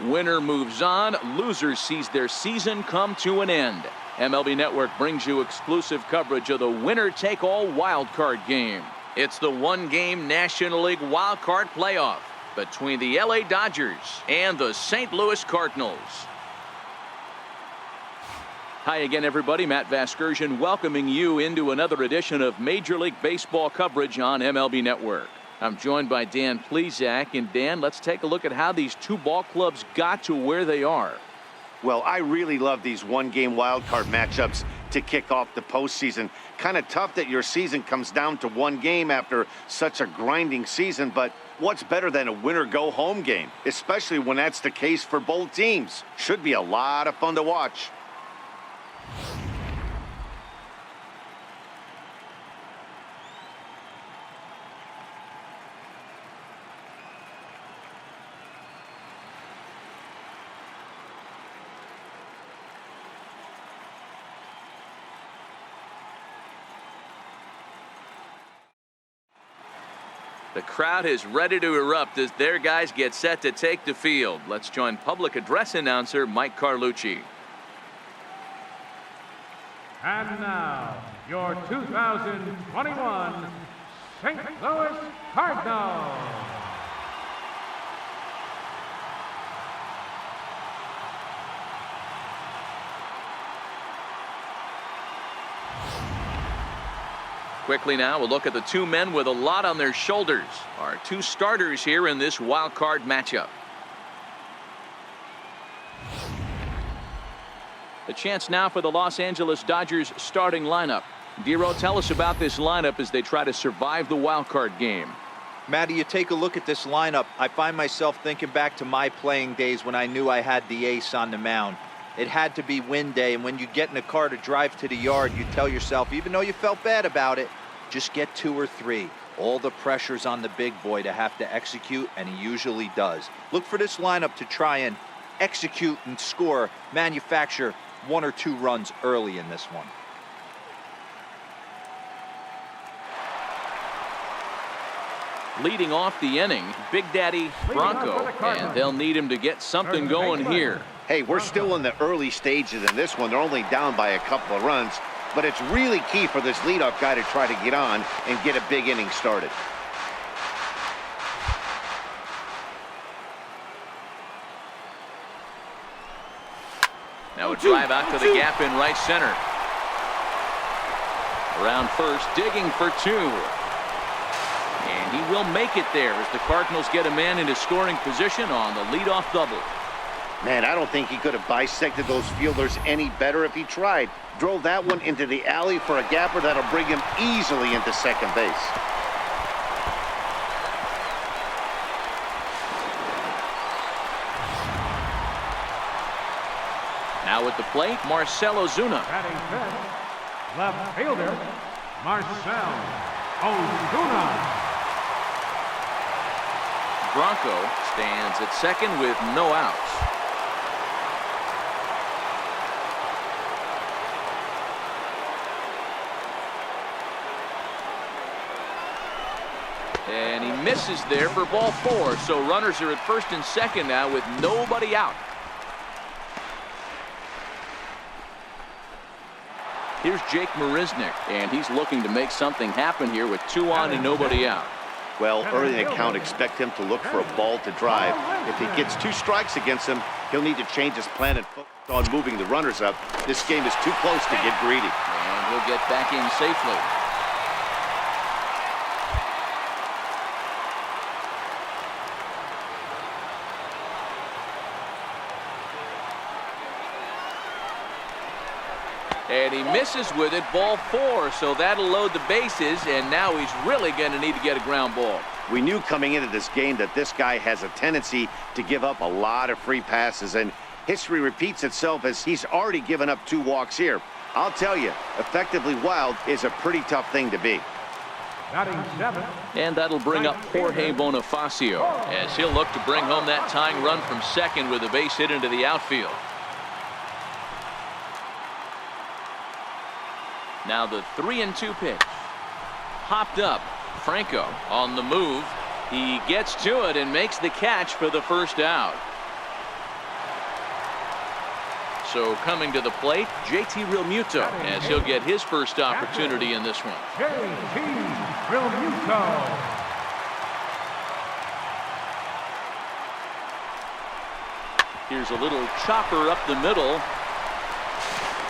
Winner moves on. Loser sees their season come to an end. MLB Network brings you exclusive coverage of the winner-take-all wild card game. It's the one-game National League wild card playoff between the LA Dodgers and the St. Louis Cardinals. Hi again, everybody. Matt Vasgersian welcoming you into another edition of Major League Baseball coverage on MLB Network. I'm joined by Dan Plesac. And Dan, let's take a look at how these two ball clubs got to where they are. Well, I really love these one-game wild card matchups to kick off the postseason. Kind of tough that your season comes down to one game after such a grinding season, but what's better than a winner-go-home game, especially when that's the case for both teams? Should be a lot of fun to watch. The crowd is ready to erupt as their guys get set to take the field. Let's join public address announcer Mike Carlucci. And now, your 2021 St. Louis Cardinals. Quickly now, we'll look at the two men with a lot on their shoulders. Our two starters here in this wild card matchup. The chance now for the Los Angeles Dodgers starting lineup. Dero, tell us about this lineup as they try to survive the wild card game. Matty, you take a look at this lineup. I find myself thinking back to my playing days when I knew I had the ace on the mound. It had to be win day, and when you get in a car to drive to the yard, you tell yourself, even though you felt bad about it, just get 2 or 3. All the pressure's on the big boy to have to execute, and he usually does. Look for this lineup to try and execute and score, manufacture 1 or 2 runs early in this one. Leading off the inning, Big Daddy Bronco, and they'll need him to get something going here. Hey, we're still in the early stages in this one. They're only down by a couple of runs, but it's really key for this leadoff guy to try to get on and get a big inning started. Now a drive out to the gap in right center. Around first, digging for 2. And he will make it there as the Cardinals get a man into scoring position on the leadoff double. Man, I don't think he could have bisected those fielders any better if he tried. Drove that one into the alley for a gapper that'll bring him easily into second base. Now at the plate, Marcell Ozuna. Batting fifth, left fielder, Marcell Ozuna. Bronco stands at second with no outs. And he misses there for ball 4. So runners are at first and second now with nobody out. Here's Jake Marisnick, and he's looking to make something happen here with 2 on and nobody out. Well, early in the count, expect him to look for a ball to drive. If he gets 2 strikes against him, he'll need to change his plan and focus on moving the runners up. This game is too close to get greedy. And he'll get back in safely. And he misses with it, ball 4, so that'll load the bases, and now he's really going to need to get a ground ball. We knew coming into this game that this guy has a tendency to give up a lot of free passes, and history repeats itself as he's already given up 2 walks here. I'll tell you, effectively wild is a pretty tough thing to be. And that'll bring up Jorge Bonifacio as he'll look to bring home that tying run from second with a base hit into the outfield. Now the 3-2 pitch. Hopped up. Franco on the move. He gets to it and makes the catch for the first out. So coming to the plate, JT Realmuto, as he'll get his first opportunity in this one. JT Realmuto. Here's a little chopper up the middle.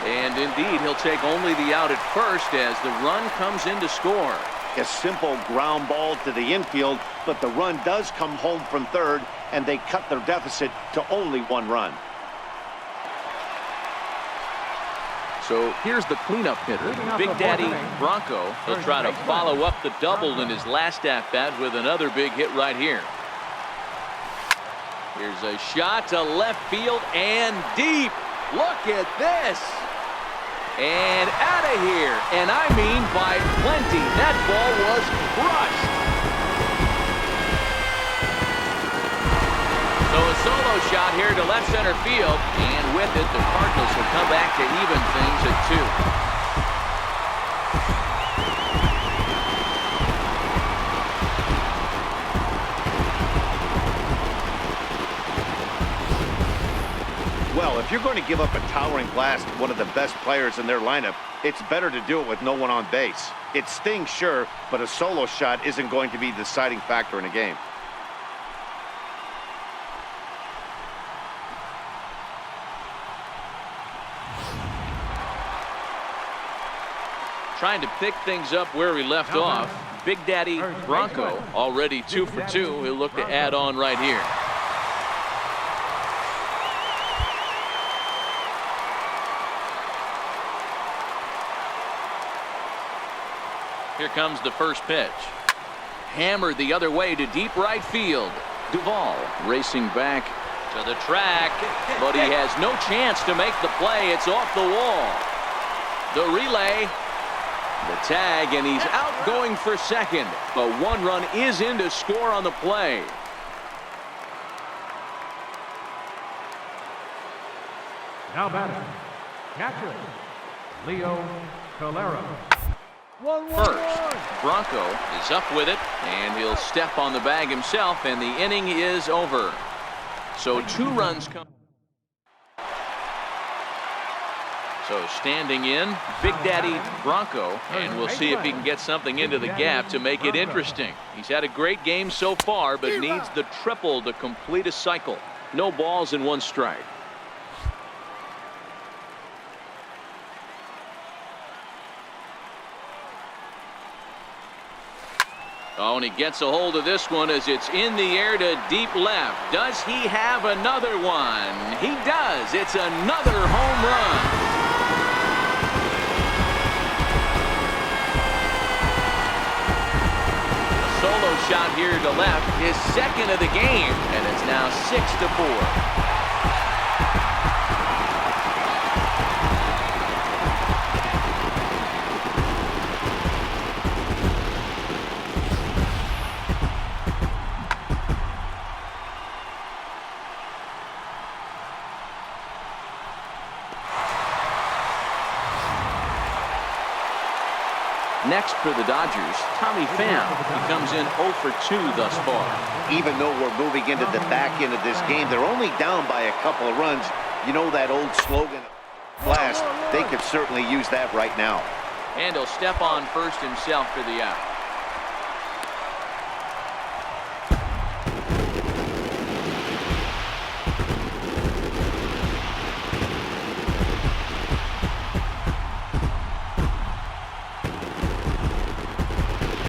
And indeed, he'll take only the out at first as the run comes in to score. A simple ground ball to the infield, but the run does come home from third, and they cut their deficit to only 1 run. So here's the cleanup hitter, Big Daddy Bronco. He'll try to follow up the double in his last at-bat with another big hit right here. Here's a shot to left field and deep. Look at this. And out of here. And I mean by plenty. That ball was crushed. So a solo shot here to left center field. And with it, the Cardinals will come back to even things at 2. Well, if you're going to give up a towering blast to one of the best players in their lineup, it's better to do it with no one on base. It stings, sure, but a solo shot isn't going to be the deciding factor in a game. Trying to pick things up where we left off. Big Daddy Bronco already 2 for 2. He'll look to add on right here. Here comes the first pitch. Hammered the other way to deep right field. Duvall racing back to the track, but he has no chance to make the play. It's off the wall. The relay, the tag, and he's out going for second. But 1 run is in to score on the play. Now batting, catcher, Leo Calero. First, Bronco is up with it, and he'll step on the bag himself, and the inning is over. So 2 runs come. So standing in, Big Daddy Bronco, and we'll see if he can get something into the gap to make it interesting. He's had a great game so far, but needs the triple to complete a cycle. No balls and 1 strike. Oh, and he gets a hold of this one as it's in the air to deep left. Does he have another one? He does. It's another home run. A solo shot here to left, his second of the game, and it's now 6-4. Next for the Dodgers, Tommy Pham. He comes in 0 for 2 thus far. Even though we're moving into the back end of this game, they're only down by a couple of runs. You know that old slogan, blast, they could certainly use that right now. And he'll step on first himself for the out.